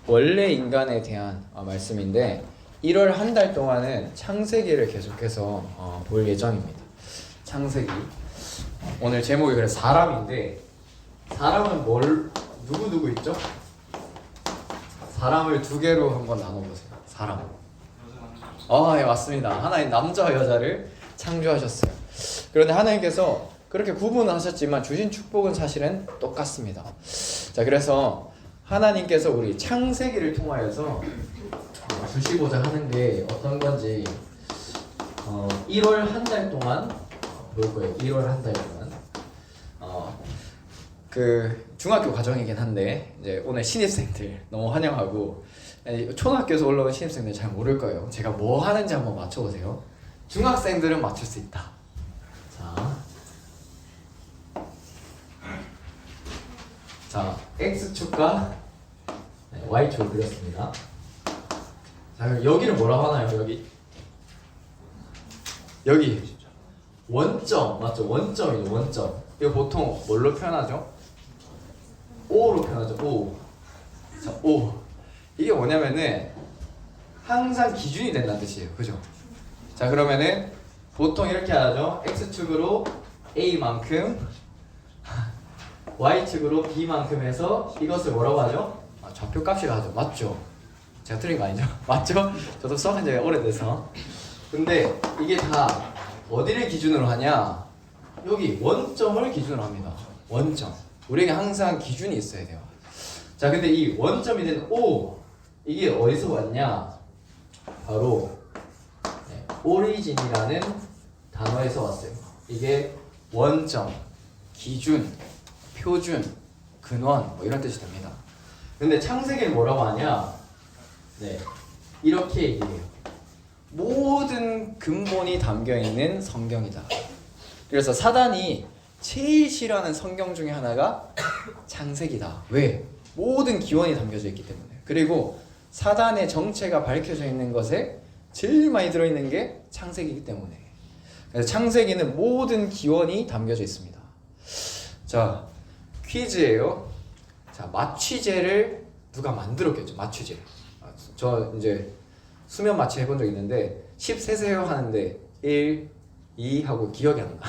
원래 인간에 대한 말씀인데 1월 한 달 동안은 창세기를 계속해서 볼 예정입니다. 창세기. 오늘 제목이 그래서 사람인데 사람은 누구 있죠? 사람을 두 개로 한번 나눠보세요. 사람. 예, 맞습니다. 하나님 남자와 여자를 창조하셨어요. 그런데 하나님께서 그렇게 구분하셨지만 주신 축복은 사실은 똑같습니다. 자, 그래서 하나님께서 우리 창세기를 통하여서 주시고자 하는 게 어떤 건지 1월 한 달 동안 볼 거예요. 1월 한 달 동안 그 중학교 과정이긴 한데 이제 오늘 신입생들 너무 환영하고 초등학교에서 올라온 신입생들 잘 모를 거예요. 제가 뭐 하는지 한번 맞춰보세요. 중학생들은 맞출 수 있다. 자, X축과 Y축을 그렸습니다. 자, 그럼 여기를 뭐라고 하나요? 여기 원점 맞죠? 원점이죠. 원점. 이거 보통 뭘로 표현하죠? O로 표현하죠. O. 자, O. 이게 뭐냐면은 항상 기준이 된다는 뜻이에요. 그죠? 자, 그러면은 보통 이렇게 하죠. X축으로 A만큼 Y축으로 B만큼 해서 이것을 뭐라고 하죠? 좌표값이라 하죠. 맞죠? 제가 틀린 거 아니죠? 맞죠? 저도 수학한 지가 오래돼서. 근데 이게 다 어디를 기준으로 하냐? 여기 원점을 기준으로 합니다. 원점. 우리에게 항상 기준이 있어야 돼요. 자, 근데 이 원점이 된 O 이게 어디서 왔냐? 바로 오리진이라는 단어에서 왔어요. 이게 원점, 기준, 표준, 근원 뭐 이런 뜻이 됩니다. 근데 창세기를 뭐라고 하냐? 이렇게 얘기해요. 모든 근본이 담겨 있는 성경이다. 그래서 사단이 제일 싫어하는 성경 중에 하나가 창세기다. 왜? 모든 기원이 담겨져 있기 때문에. 그리고 사단의 정체가 밝혀져 있는 것에 제일 많이 들어있는 게 창세기이기 때문에. 그래서 창세기는 모든 기원이 담겨져 있습니다. 자, 퀴즈예요. 자, 마취제를 누가 만들었겠죠? 마취제. 저 이제 수면 마취 해본 적 있는데 10 세세요 하는데 1, 2 하고 기억이 안 나.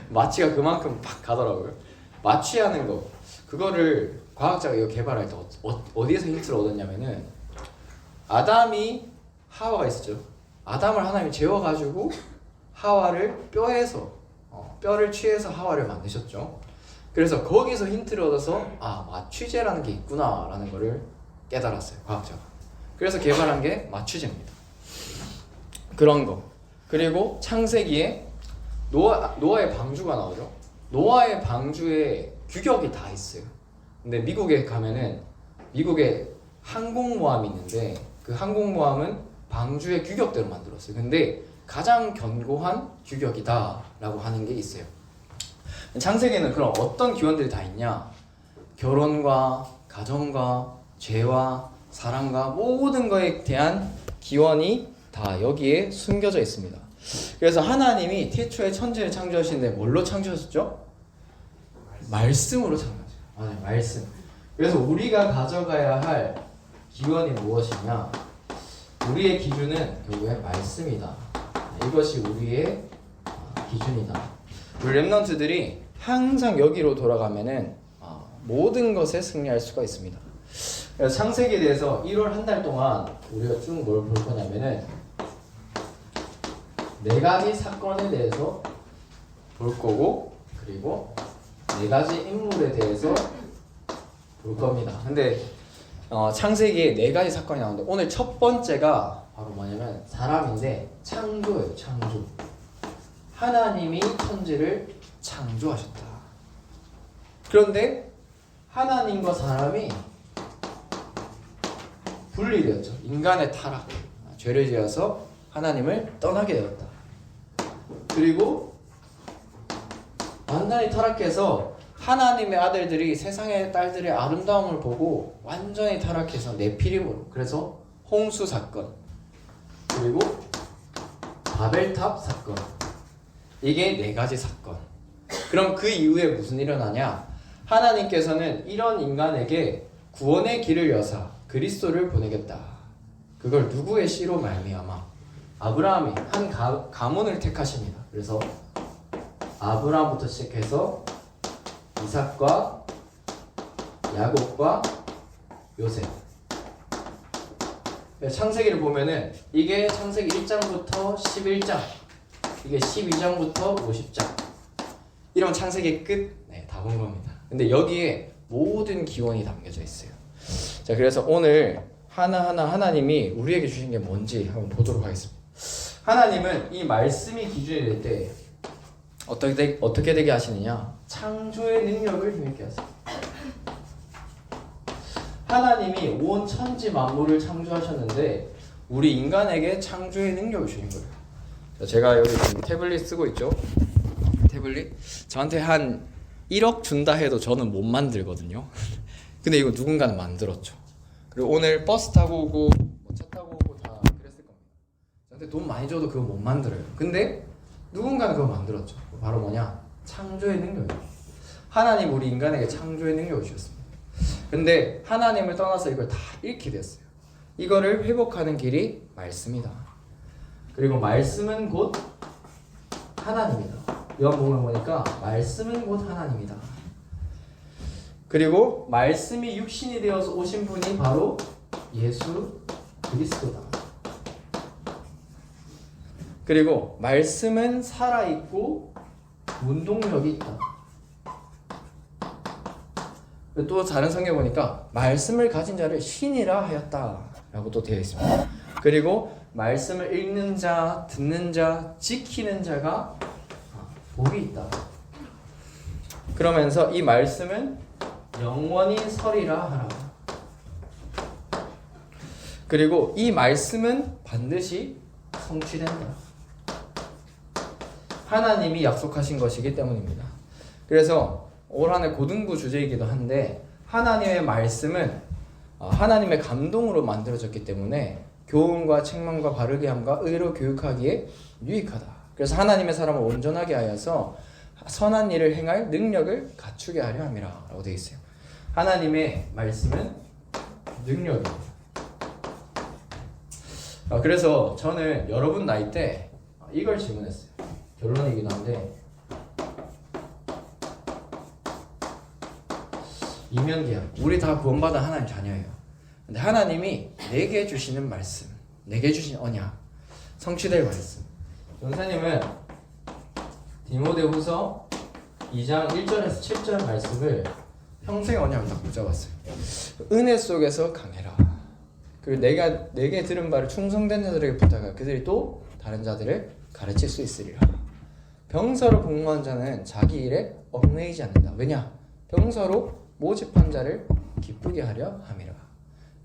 마취가 그만큼 팍 가더라고요. 마취하는 거 그거를 과학자가 이거 개발할 때 어디에서 힌트를 얻었냐면은 아담이 하와가 있었죠. 아담을 하나님이 재워가지고 하와를 뼈를 취해서 하와를 만드셨죠. 그래서 거기서 힌트를 얻어서 마취제라는 게 있구나 라는 거를 깨달았어요. 과학자가. 그래서 개발한 게 마취제입니다. 그런 거. 그리고 창세기에 노아의 방주가 나오죠. 노아의 방주에 규격이 다 있어요. 근데 미국에 가면은 미국에 항공모함이 있는데 그 항공모함은 방주의 규격대로 만들었어요. 근데 가장 견고한 규격이다 라고 하는 게 있어요. 창세기는 그럼 어떤 기원들이 다 있냐? 결혼과 가정과 죄와 사랑과 모든 것에 대한 기원이 다 여기에 숨겨져 있습니다. 그래서 하나님이 태초에 천지를 창조하시는데 뭘로 창조하셨죠? 말씀으로 창조하셨어요. 맞아요, 말씀. 그래서 우리가 가져가야 할 기원이 무엇이냐? 우리의 기준은 결국엔 말씀이다. 이것이 우리의 기준이다. 우리 랩런트들이 항상 여기로 돌아가면은 모든 것에 승리할 수가 있습니다. 그래서 창세기에 대해서 1월 한 달 동안 우리가 쭉 뭘 볼 거냐면은 4가지 사건에 대해서 볼 거고 그리고 4가지 인물에 대해서 볼 겁니다. 근데 창세기에 4가지 사건이 나오는데 오늘 첫 번째가 바로 뭐냐면 사람인데 창조예요. 창조. 하나님이 천지를 창조하셨다. 그런데 하나님과 사람이 분리되었죠. 인간의 타락, 죄를 지어서 하나님을 떠나게 되었다. 그리고 완전히 타락해서 하나님의 아들들이 세상의 딸들의 아름다움을 보고 완전히 타락해서 네피림으로, 그래서 홍수 사건, 그리고 바벨탑 사건, 이게 4가지 사건. 그럼 그 이후에 무슨 일이 일어나냐? 하나님께서는 이런 인간에게 구원의 길을 여사 그리스도를 보내겠다. 그걸 누구의 씨로 말미암아? 아브라함이 한 가문을 택하십니다. 그래서 아브라함부터 시작해서 이삭과 야곱과 요셉. 창세기를 보면은 이게 창세기 1장부터 11장, 이게 12장부터 50장. 이런 창세기 끝, 다 본 겁니다. 근데 여기에 모든 기원이 담겨져 있어요. 자, 그래서 오늘 하나하나 하나님이 우리에게 주신 게 뭔지 한번 보도록 하겠습니다. 하나님은 이 말씀이 기준이 될 때 어떻게 되게 하시느냐? 창조의 능력을 힘있게 하세요. 하나님이 온 천지 만물을 창조하셨는데 우리 인간에게 창조의 능력을 주신 거예요. 제가 여기 지금 태블릿 쓰고 있죠. 태블릿 저한테 한 1억 준다 해도 저는 못 만들거든요. 근데 이거 누군가는 만들었죠. 그리고 오늘 버스 타고 오고 차 타고 오고 다 그랬을 겁니다. 저한테 돈 많이 줘도 그거 못 만들어요. 근데 누군가는 그거 만들었죠. 바로 뭐냐? 창조의 능력이에요. 하나님 우리 인간에게 창조의 능력을 주셨습니다. 근데 하나님을 떠나서 이걸 다 잃게 됐어요. 이거를 회복하는 길이 말씀이다. 그리고 말씀은 곧 하나님이다. 요한복음을 보니까 말씀은 곧 하나님이다. 그리고 말씀이 육신이 되어서 오신 분이 바로 예수 그리스도다. 그리고 말씀은 살아있고 운동력이 있다. 또 다른 성경 보니까 말씀을 가진 자를 신이라 하였다 라고 또 되어 있습니다. 그리고 말씀을 읽는 자, 듣는 자, 지키는 자가 복이 있다. 그러면서 이 말씀은 영원히 서리라 하라. 그리고 이 말씀은 반드시 성취된다. 하나님이 약속하신 것이기 때문입니다. 그래서 올 한 해 고등부 주제이기도 한데 하나님의 말씀은 하나님의 감동으로 만들어졌기 때문에 교훈과 책망과 바르게 함과 의로 교육하기에 유익하다. 그래서 하나님의 사람을 온전하게 하여서 선한 일을 행할 능력을 갖추게 하려 함이라 라고 되어 있어요. 하나님의 말씀은 능력입니다. 그래서 저는 여러분 나이 때 이걸 질문했어요. 결론이기도 한데 이면계약, 우리 다 구원받은 하나님 자녀예요. 근데 하나님이 내게 주시는 말씀, 내게 주신 언약, 성취될 말씀. 전사님은 디모데후서 2장 1절에서 7절 말씀을 평생 언약을 딱 붙잡았어요. 은혜 속에서 강해라. 그리고 내게 들은 바를 충성된 자들에게 부탁하라. 그들이 또 다른 자들을 가르칠 수 있으리라. 병서로 복무한 자는 자기 일에 얽매이지 않는다. 왜냐? 병서로 모집한 자를 기쁘게 하려 함이라.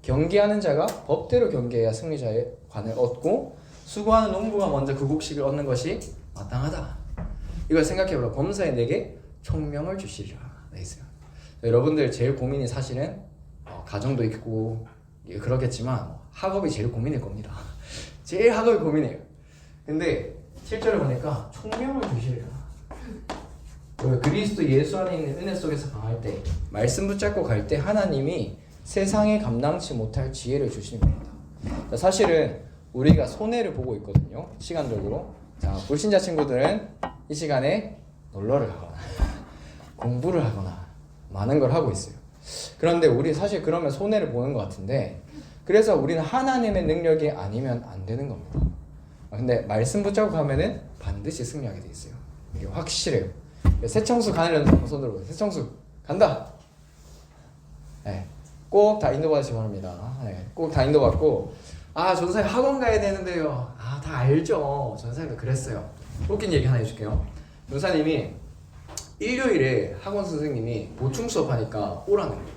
경계하는 자가 법대로 경계해야 승리자의 관을 얻고 수고하는 농부가 먼저 그 곡식을 얻는 것이 마땅하다. 이걸 생각해보라. 범사에 내게 총명을 주시리라. 네, 있어요. 여러분들 제일 고민이 사실은 가정도 있고 그렇겠지만 학업이 제일 고민일 겁니다. 제일 학업이 고민이에요. 근데 실제로 보니까 총명을 주시리라. 그리스도 예수 안에 있는 은혜 속에서 강할 때, 말씀 붙잡고 갈 때 하나님이 세상에 감당치 못할 지혜를 주시는 겁니다. 사실은 우리가 손해를 보고 있거든요. 시간적으로. 자, 불신자 친구들은 이 시간에 놀러를 하거나 공부를 하거나 많은 걸 하고 있어요. 그런데 우리 사실 그러면 손해를 보는 것 같은데, 그래서 우리는 하나님의 능력이 아니면 안 되는 겁니다. 근데 말씀 붙잡고 가면은 반드시 승리하게 돼 있어요. 이게 확실해요. 새청수 가느라는 손으로 새청수 간다. 네, 꼭 다 인도받으시기 바랍니다. 네, 꼭 다 인도받고, 전사님 학원 가야 되는데요. 다 알죠. 전사님도 그랬어요. 웃긴 얘기 하나 해줄게요. 전사님이 일요일에 학원 선생님이 보충 수업하니까 오라는 거예요.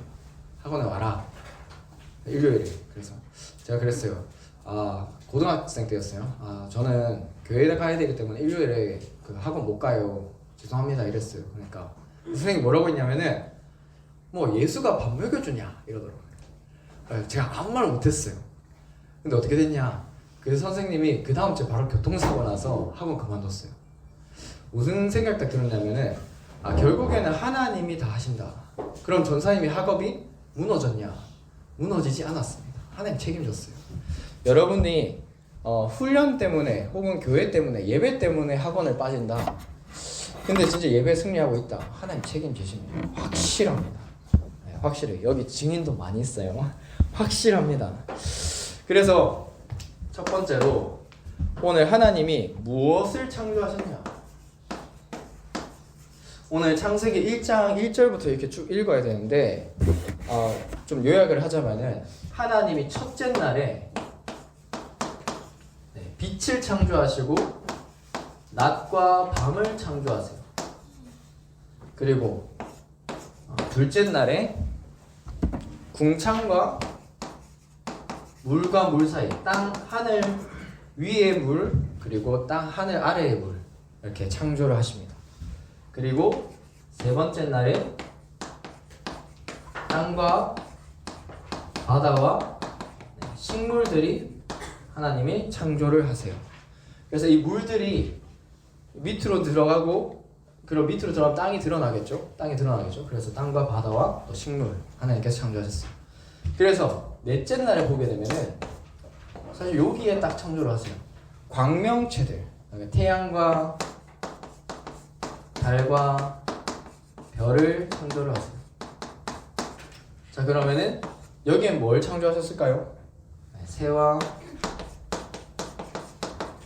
학원에 와라. 일요일에. 그래서 제가 그랬어요. 고등학생 때였어요. 저는 교회에 가야 되기 때문에 일요일에 그 학원 못 가요. 죄송합니다. 이랬어요. 그러니까 선생님이 뭐라고 했냐면은 뭐 예수가 밥 먹여주냐 이러더라고요. 제가 아무 말 못했어요. 근데 어떻게 됐냐, 그 선생님이 그 다음 주에 바로 교통사고 나서 학원 그만뒀어요. 무슨 생각 딱 들었냐면은 결국에는 하나님이 다 하신다. 그럼 전사님이 학업이 무너졌냐? 무너지지 않았습니다. 하나님 책임졌어요. 여러분이 훈련 때문에 혹은 교회 때문에 예배 때문에 학원을 빠진다. 근데 진짜 예배 승리하고 있다. 하나님 책임지십니다. 확실합니다. 네, 확실해요. 여기 증인도 많이 있어요. 확실합니다. 그래서 첫 번째로 오늘 하나님이 무엇을 창조하셨냐? 오늘 창세기 1장 1절부터 이렇게 쭉 읽어야 되는데 좀 요약을 하자면은 하나님이 첫째 날에 빛을 창조하시고 낮과 밤을 창조하세요. 그리고 둘째 날에 궁창과 물과 물 사이, 땅 하늘 위의 물 그리고 땅 하늘 아래의 물 이렇게 창조를 하십니다. 그리고 세 번째 날에 땅과 바다와 식물들이 하나님이 창조를 하세요. 그래서 이 물들이 밑으로 들어가고 그럼 밑으로 들어가면 땅이 드러나겠죠. 그래서 땅과 바다와 또 식물 하나님께서 창조하셨어요. 그래서 넷째 날에 보게 되면은 사실 여기에 딱 창조를 하세요. 광명체들, 태양과 달과 별을 창조를 하세요. 자, 그러면은 여기엔 뭘 창조하셨을까요? 새와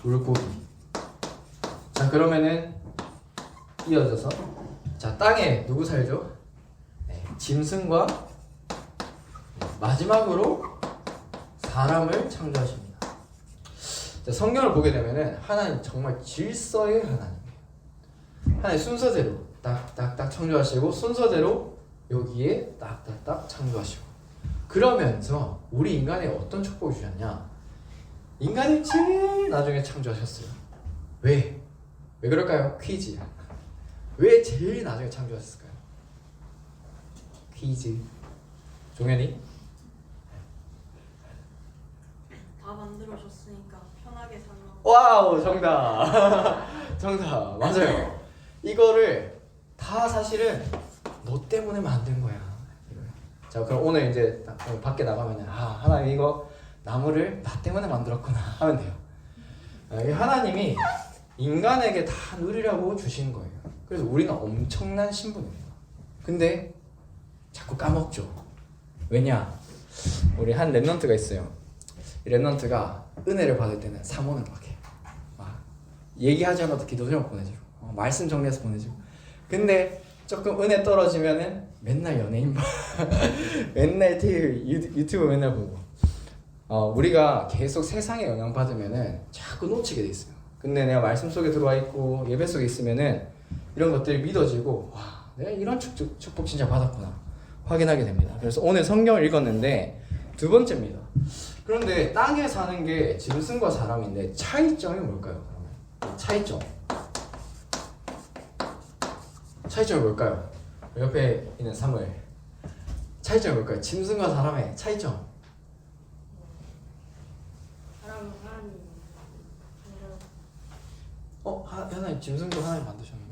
물고기. 자, 그러면은 이어져서 자, 땅에 누구 살죠? 짐승과 마지막으로 사람을 창조하십니다. 자, 성경을 보게 되면은 하나님 정말 질서의 하나님이에요. 하나님 순서대로 딱딱딱 창조하시고 순서대로 여기에 딱딱딱 창조하시고 그러면서 우리 인간에 어떤 축복을 주셨냐? 인간이 제일 나중에 창조하셨어요. 왜 그럴까요? 퀴즈. 왜 제일 나중에 창조하셨을까요? 퀴즈. 종현이? 다 만들어줬으니까 편하게 살라고. 와우, 정답. 정답. 맞아요. 이거를 다 사실은 너 때문에 만든 거야. 자, 그럼 오늘 이제 밖에 나가면 하나님 이거 나무를 나 때문에 만들었구나 하면 돼요. 하나님이 인간에게 다 누리라고 주신 거예요. 그래서 우리는 엄청난 신분입니다. 근데 자꾸 까먹죠. 왜냐? 우리 한 랩런트가 있어요. 이 랩런트가 은혜를 받을 때는 사모는 막 해. 막 얘기하지 않아도 기도 제목 보내주고 말씀 정리해서 보내주고. 근데 조금 은혜 떨어지면은 맨날 연예인 봐. 맨날 유튜브 맨날 보고. 우리가 계속 세상에 영향 받으면은 자꾸 놓치게 돼 있어요. 근데 내가 말씀 속에 들어와 있고 예배 속에 있으면은 이런 것들이 믿어지고 와, 내가 이런 축복 진짜 받았구나 확인하게 됩니다. 그래서 오늘 성경을 읽었는데 두 번째입니다. 그런데 땅에 사는 게 짐승과 사람인데 차이점이 뭘까요? 그러면 차이점이 뭘까요? 옆에 있는 사무엘. 차이점이 뭘까요? 짐승과 사람의 차이점. 사람은 하나님 하나님 짐승도 하나님 만드셨는데.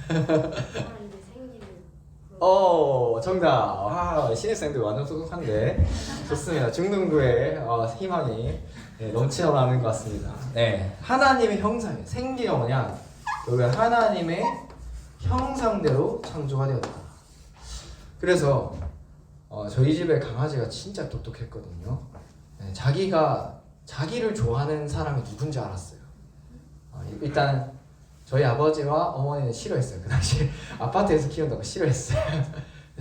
하나님의 생기를. 정답. 신입생들 완전 똑똑한데 좋습니다. 중등부의 희망이 넘쳐나는 것 같습니다. 네, 하나님의 형상이에요. 생기가 뭐냐? 여기 하나님의 형상대로 창조가 되었다. 그래서 저희 집에 강아지가 진짜 똑똑했거든요. 네, 자기를 좋아하는 사람이 누군지 알았어요. 일단 저희 아버지와 어머니는 싫어했어요. 그 당시에 아파트에서 키운다고 싫어했어요.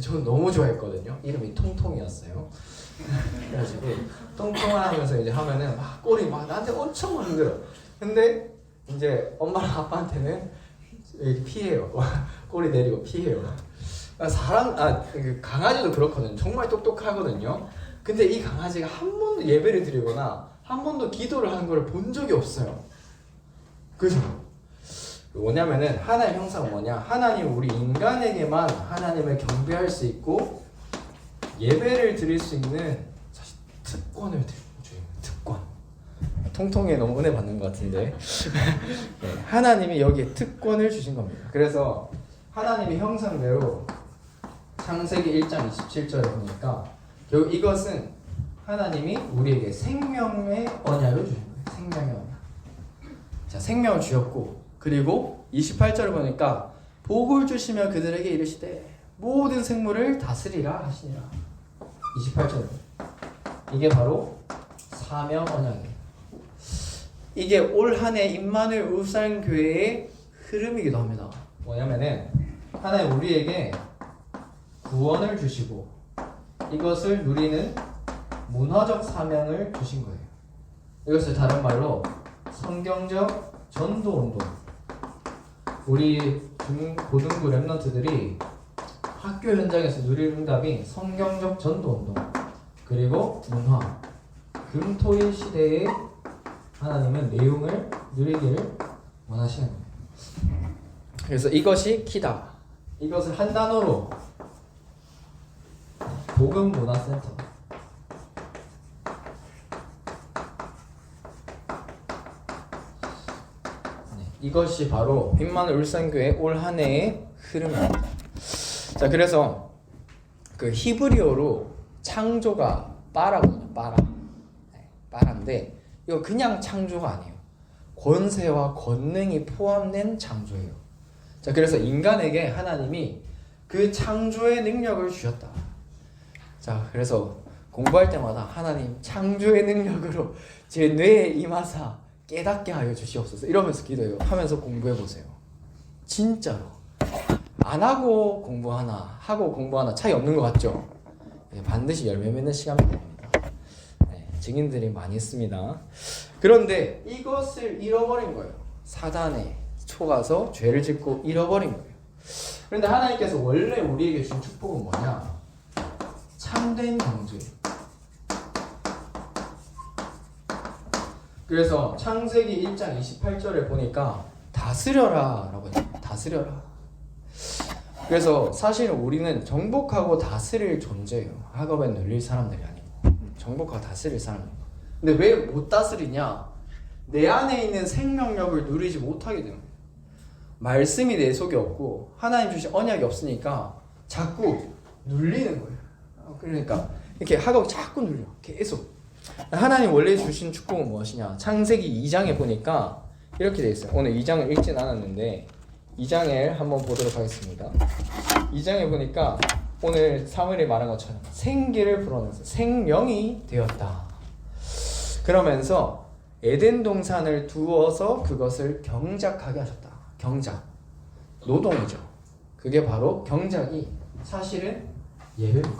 저는 너무 좋아했거든요. 이름이 통통이었어요. 그래가지고 통통하면서 이제 하면은 막 꼬리 막 나한테 엄청 만들어. 근데 이제 엄마랑 아빠한테는 이렇게 피해요. 꼬리 내리고 피해요. 강아지도 그렇거든요. 정말 똑똑하거든요. 근데 이 강아지가 한 번도 예배를 드리거나 한 번도 기도를 하는 걸 본 적이 없어요. 그죠? 뭐냐면은 하나의 형상은 뭐냐? 하나님 우리 인간에게만 하나님을 경배할 수 있고 예배를 드릴 수 있는 사실 특권을 드려요. 특권. 통통에 너무 은혜 받는 것 같은데 네, 하나님이 여기에 특권을 주신 겁니다. 그래서 하나님의 형상대로 창세기 1장 27절에 보니까 결국 이것은 하나님이 우리에게 생명의 언약을 주신 거예요. 생명의 언약. 자, 생명을 주셨고, 그리고 28절을 보니까 복을 주시며 그들에게 이르시되 모든 생물을 다스리라 하시니라. 28절. 이게 바로 사명 언약이에요. 이게 올 한 해 임마누엘 울산 교회의 흐름이기도 합니다. 뭐냐면은 하나님 우리에게 구원을 주시고 이것을 누리는 문화적 사명을 주신 거예요. 이것을 다른 말로 성경적 전도 운동. 우리 고등부 랩런트들이 학교 현장에서 누릴 응답이 성경적 전도 운동, 그리고 문화, 금토일 시대에 하나님은 내용을 누리기를 원하시는 거예요. 그래서 이것이 키다. 이것을 한 단어로 복음문화센터. 이것이 바로 임마누엘 울산교회 올 한 해의 흐름입니다. 자, 그래서 그 히브리어로 창조가 빠라거든요. 빠라. 빠라인데 이거 그냥 창조가 아니에요. 권세와 권능이 포함된 창조예요. 자, 그래서 인간에게 하나님이 그 창조의 능력을 주셨다. 자, 그래서 공부할 때마다 하나님 창조의 능력으로 제 뇌에 임하사 깨닫게 하여 주시옵소서 이러면서 기도해요. 하면서 공부해 보세요. 진짜로 안 하고 공부하나 하고 공부하나 차이 없는 것 같죠? 네, 반드시 열매 맺는 시간이 됩니다. 네, 증인들이 많이 있습니다. 그런데 이것을 잃어버린 거예요. 사단에 속아서 죄를 짓고 잃어버린 거예요. 그런데 하나님께서 원래 우리에게 준 축복은 뭐냐? 참된 경제. 그래서 창세기 1장 28절에 보니까 다스려라 라고 해요. 다스려라. 그래서 사실 우리는 정복하고 다스릴 존재예요. 학업에 눌릴 사람들이 아니고 정복하고 다스릴 사람이에요. 근데 왜 못 다스리냐? 내 안에 있는 생명력을 누리지 못하게 되는 거예요. 말씀이 내 속에 없고 하나님 주신 언약이 없으니까 자꾸 눌리는 거예요. 그러니까 이렇게 학업이 자꾸 눌려. 계속. 하나님 원래 주신 축복은 무엇이냐? 창세기 2장에 보니까 이렇게 되어 있어요. 오늘 2장을 읽진 않았는데 2장을 한번 보도록 하겠습니다. 2장에 보니까 오늘 사무엘이 말한 것처럼 생기를 불어넣어서 생명이 되었다. 그러면서 에덴 동산을 두어서 그것을 경작하게 하셨다. 경작. 노동이죠. 그게 바로 경작이 사실은 예배입니다.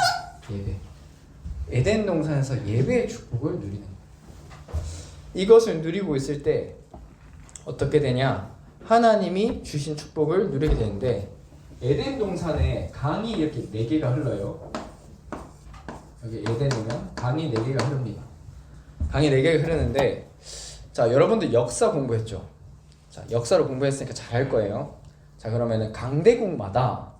예배. 에덴 동산에서 예배의 축복을 누리는 거예요. 이것을 누리고 있을 때 어떻게 되냐? 하나님이 주신 축복을 누리게 되는데 에덴 동산에 강이 이렇게 4개가 흘러요. 여기 에덴이면 강이 4개가 흐릅니다. 강이 4개가 흐르는데 자, 여러분들 역사 공부했죠? 자, 역사를 공부했으니까 잘 할 거예요. 자, 그러면은 강대국마다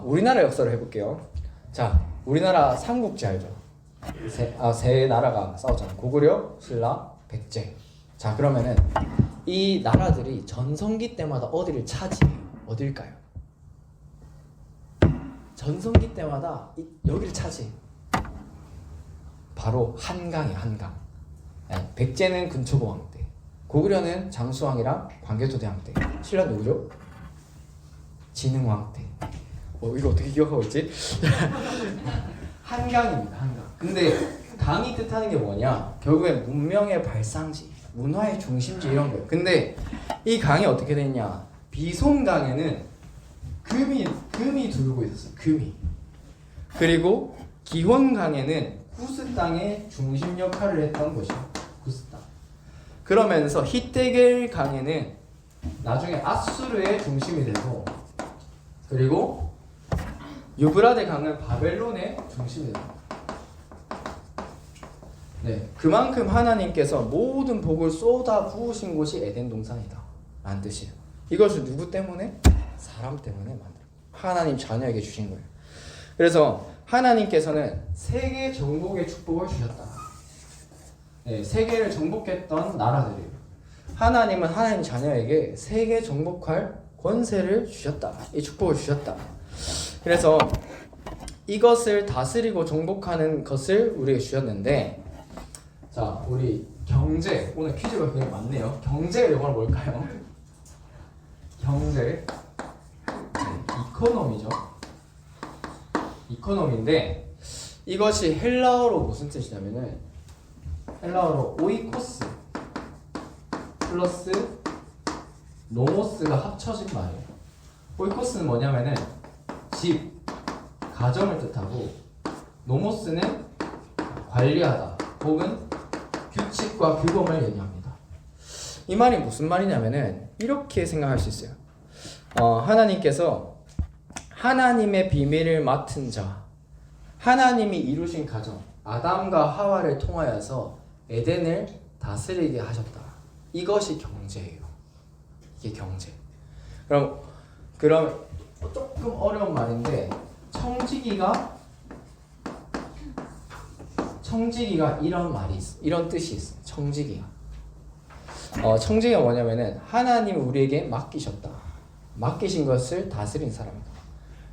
우리나라 역사를 해볼게요. 자, 우리나라 삼국지 알죠? 세 나라가 싸웠잖아요. 고구려, 신라, 백제. 자, 그러면은 이 나라들이 전성기 때마다 어디를 차지해요? 어딜까요? 전성기 때마다 여기를 차지해요. 바로 한강이에요. 한강. 네, 백제는 근초고왕 때, 고구려는 장수왕이랑 광개토대왕 때, 신라 누구죠? 진흥왕 때. 이거 어떻게 기억하고 있지? 한강입니다. 한강. 근데 강이 뜻하는 게 뭐냐? 결국엔 문명의 발상지, 문화의 중심지 이런 거예요. 근데 이 강이 어떻게 됐냐? 비손강에는 금이 돌고 있었어요. 금이. 그리고 기원강에는 구스 땅의 중심 역할을 했던 곳이에요. 구스 땅. 그러면서 히데겔 강에는 나중에 아수르의 중심이 되고, 그리고 유브라데 강은 바벨론의 중심이 됩니다. 네, 그만큼 하나님께서 모든 복을 쏟아 부으신 곳이 에덴 동산이다 라는 뜻이에요. 이것을 누구 때문에? 사람 때문에 만들어. 하나님 자녀에게 주신 거예요. 그래서 하나님께서는 세계 정복의 축복을 주셨다. 네, 세계를 정복했던 나라들이에요. 하나님은 하나님 자녀에게 세계 정복할 권세를 주셨다. 이 축복을 주셨다. 그래서 이것을 다스리고 정복하는 것을 우리에게 주셨는데, 자, 우리 경제, 오늘 퀴즈가 굉장히 많네요. 경제의 영어로 뭘까요? 경제, 이코노미죠. 이코노미인데, 이것이 헬라어로 무슨 뜻이냐면은, 헬라어로 오이코스 플러스 노모스가 합쳐진 말이에요. 오이코스는 뭐냐면은 집, 가정을 뜻하고, 노모스는 관리하다 혹은 규칙과 규범을 얘기합니다. 이 말이 무슨 말이냐면은 이렇게 생각할 수 있어요. 하나님께서 하나님의 비밀을 맡은 자, 하나님이 이루신 가정, 아담과 하와를 통하여서 에덴을 다스리게 하셨다. 이것이 경제예요. 이게 경제. 그럼 조금 어려운 말인데, 청지기가 이런 말이 있어. 이런 뜻이 있어. 청지기가. 청지기가 뭐냐면은 하나님이 우리에게 맡기셨다. 맡기신 것을 다스린 사람이다.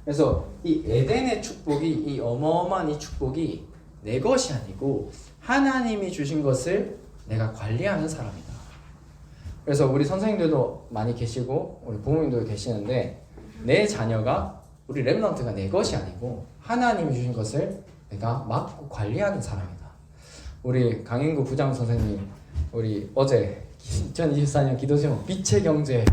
그래서 이 에덴의 축복이, 이 어마어마한 이 축복이 내 것이 아니고 하나님이 주신 것을 내가 관리하는 사람이다. 그래서 우리 선생님들도 많이 계시고 우리 부모님도 계시는데, 내 자녀가, 우리 렘넌트가 내 것이 아니고 하나님이 주신 것을 내가 맡고 관리하는 사람이다. 우리 강인구 부장 선생님, 우리 어제 2024년 기도 제목 빛의 경제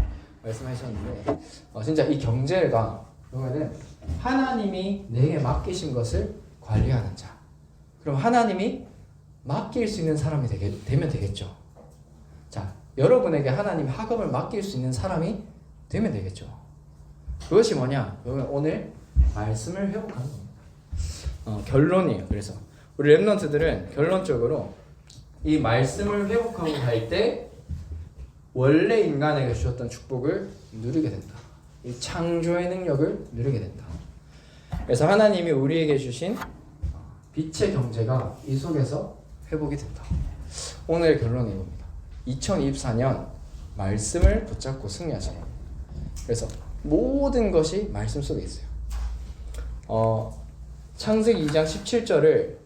말씀하셨는데, 진짜 이 경제가 그러면은 하나님이 내게 맡기신 것을 관리하는 자. 그럼 하나님이 맡길 수 있는 사람이 되면 되겠죠. 자, 여러분에게 하나님 학업을 맡길 수 있는 사람이 되면 되겠죠. 그것이 뭐냐? 오늘 말씀을 회복하는 겁니다. 결론이에요. 그래서 우리 렘넌트들은 결론적으로 이 말씀을 회복하고 갈 때 원래 인간에게 주셨던 축복을 누리게 된다. 이 창조의 능력을 누리게 된다. 그래서 하나님이 우리에게 주신 빛의 경제가 이 속에서 회복이 된다. 오늘 결론은 이겁니다. 2024년 말씀을 붙잡고 승리하자. 그래서 모든 것이 말씀 속에 있어요. 창세기 2장 17절을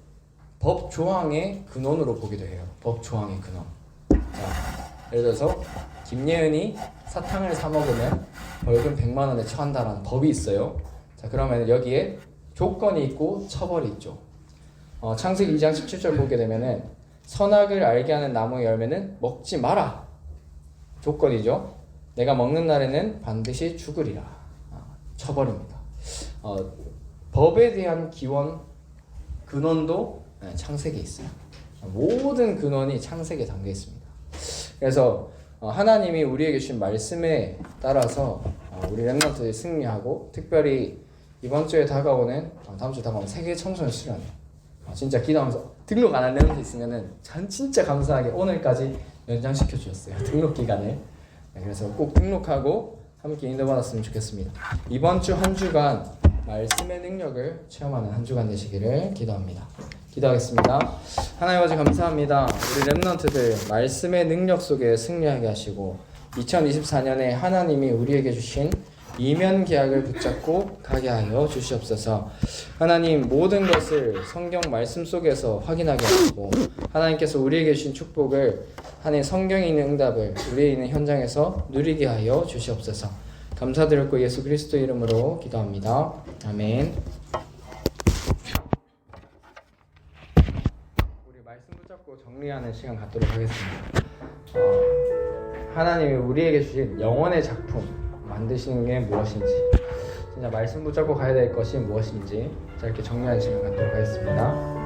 법 조항의 근원으로 보기도 해요. 법 조항의 근원. 자, 예를 들어서 김예은이 사탕을 사 먹으면 벌금 100만 원에 처한다라는 법이 있어요. 자, 그러면 여기에 조건이 있고 처벌이 있죠. 창세기 2장 17절 보게 되면은 선악을 알게 하는 나무의 열매는 먹지 마라. 조건이죠. 내가 먹는 날에는 반드시 죽으리라. 처벌입니다. 법에 대한 기원, 근원도 창세기에 있어요. 모든 근원이 창세기에 담겨 있습니다. 그래서 하나님이 우리에게 주신 말씀에 따라서 우리 렘넌트들이 승리하고, 특별히 이번 주에 다가오는, 다음 주에 다가오는 세계 청소년 수련, 진짜 기도하면서 등록 안 한 렘넌트 있으면은 진짜 감사하게 오늘까지 연장시켜 주셨어요. 등록 기간을. 그래서 꼭 등록하고 함께 인도받았으면 좋겠습니다. 이번 주 한 주간 말씀의 능력을 체험하는 한 주간 되시기를 기도합니다. 기도하겠습니다. 하나님 아버지 감사합니다. 우리 렘넌트들 말씀의 능력 속에 승리하게 하시고, 2024년에 하나님이 우리에게 주신 이면 계약을 붙잡고 가게 하여 주시옵소서. 하나님, 모든 것을 성경 말씀 속에서 확인하게 하시고, 하나님께서 우리에게 주신 축복을, 하나님 성경에 있는 응답을 우리에 있는 현장에서 누리게 하여 주시옵소서. 감사드렸고 예수 그리스도 이름으로 기도합니다. 아멘. 우리 말씀 붙잡고 정리하는 시간 갖도록 하겠습니다. 하나님이 우리에게 주신 영혼의 작품 만드시는 게 무엇인지, 진짜 말씀 붙잡고 가야 될 것이 무엇인지, 자, 이렇게 정리하는 시간 갖도록 하겠습니다.